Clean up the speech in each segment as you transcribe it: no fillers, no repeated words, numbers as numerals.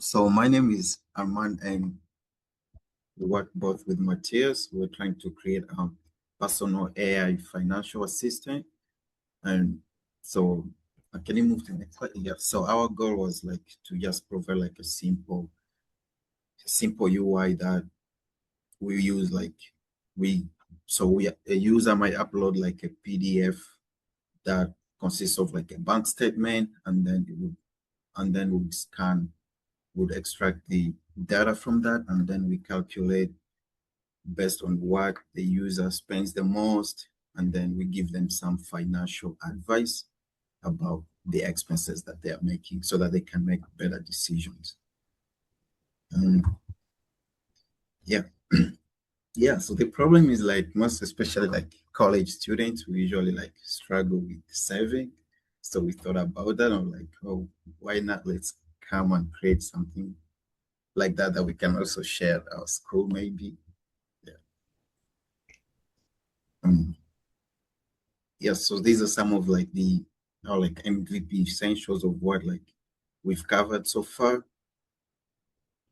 So my name is Arman, and we work both with Matthias. We're trying to create a personal AI financial assistant. And so can you move to the next slide? Yeah. So our goal was like to just provide like a simple UI that we use a user might upload like a PDF that consists of like a bank statement, and then we would extract the data from that, and then we calculate based on what the user spends the most, and then we give them some financial advice about the expenses that they are making so that they can make better decisions. Yeah. Yeah, so the problem is like most especially like college students, we usually like struggle with saving. So we thought about that. I'm like, oh, why not let's come and create something like that we can also share at our school maybe. Yeah. Yeah, so these are some of like the like MVP essentials of what like we've covered so far,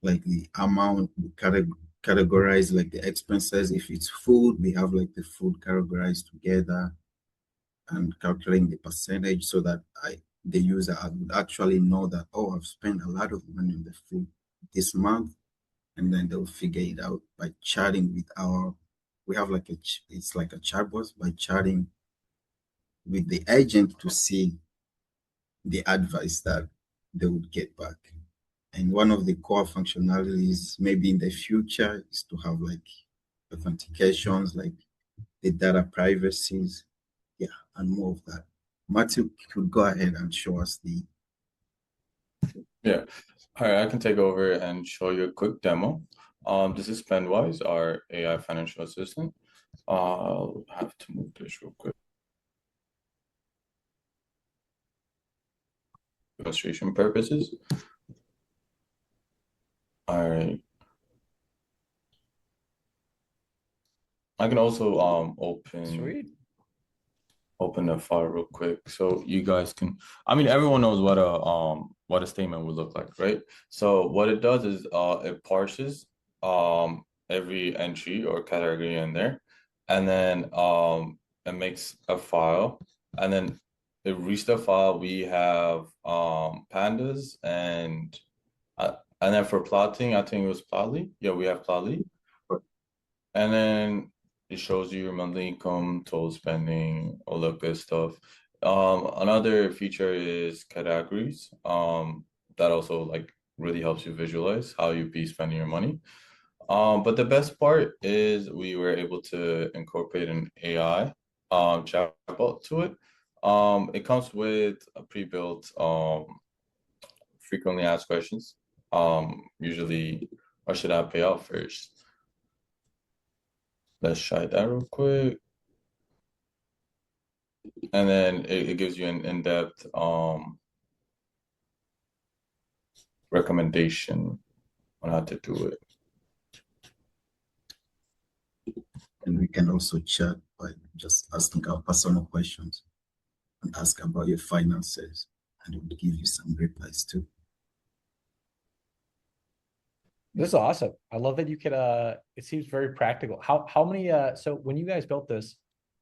like the amount we categorize like the expenses. If it's food, we have like the food categorized together and calculating the percentage so that the user would actually know that, oh, I've spent a lot of money on the food this month, and then they'll figure it out by chatting with we have like it's like a chatbot by chatting with the agent to see the advice that they would get back. And one of the core functionalities maybe in the future is to have like authentications, like the data privacies, yeah, and more of that. Matthew could go ahead and show us the. Yeah, all right, I can take over and show you a quick demo. This is SpendWise, our AI financial assistant. I'll have to move this real quick. Illustration purposes. All right. I can also open the file real quick so you guys can. I mean, everyone knows what a statement would look like, right? So what it does is it parses every entry or category in there, and then it makes a file, and then it reads the file. We have pandas and then for plotting, I think it was Plotly. Yeah, we have Plotly. And then it shows you your monthly income, total spending, all that good stuff. Another feature is categories. That also like really helps you visualize how you be spending your money. But the best part is we were able to incorporate an AI chatbot to it. It comes with a pre-built frequently asked questions. Usually, what should I pay out first? Let's try that real quick. And then it gives you an in-depth recommendation on how to do it. And we can also chat by just asking our personal questions and ask about your finances, and it will give you some replies too. This is awesome. I love that you could it seems very practical. How many so when you guys built this,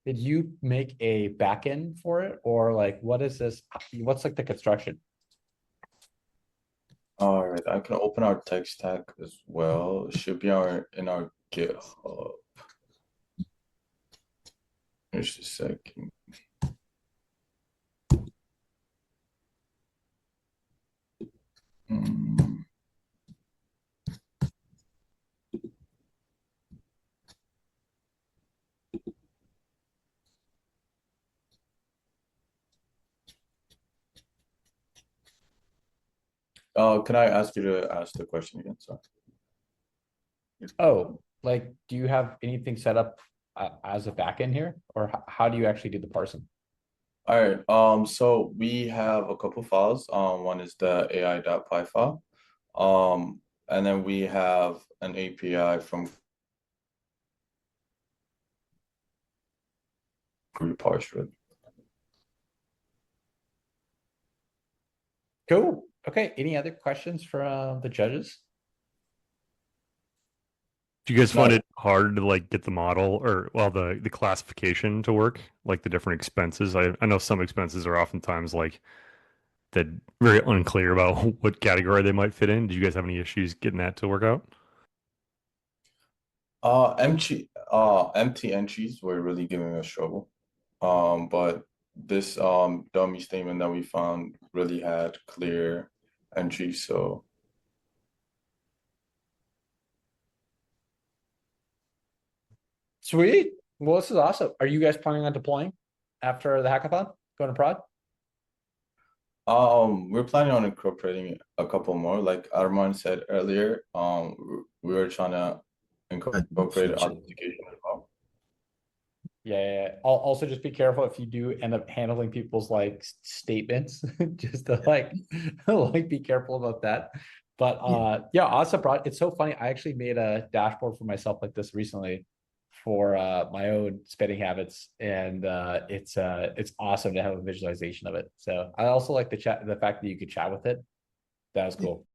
did you make a backend for it, or like what is this? What's like the construction? All right, I can open our tech stack as well. It should be in our GitHub. Just a second. Can I ask you to ask the question again? Sorry. Oh, like, do you have anything set up as a backend here, or how do you actually do the parsing? All right. So we have a couple files. One is the AI.py file. And then we have an API from parse. Cool. Okay, any other questions from the judges? Do you guys No. find it hard to like get the model or well the classification to work, like the different expenses? I know some expenses are oftentimes like that very unclear about what category they might fit in. Do you guys have any issues getting that to work out? Empty entries were really giving us trouble. But this dummy statement that we found really had clear entries, so Sweet. Well, this is awesome. Are you guys planning on deploying after the hackathon? Going to prod? we're planning on incorporating a couple more. Like Arman said earlier, we were trying to incorporate Future. authentication as well. Yeah. Also just be careful if you do end up handling people's like statements, just to like, like be careful about that. But yeah, awesome, bro. It's so funny. I actually made a dashboard for myself like this recently for my own spending habits, and it's awesome to have a visualization of it. So I also like the fact that you could chat with it. That was cool.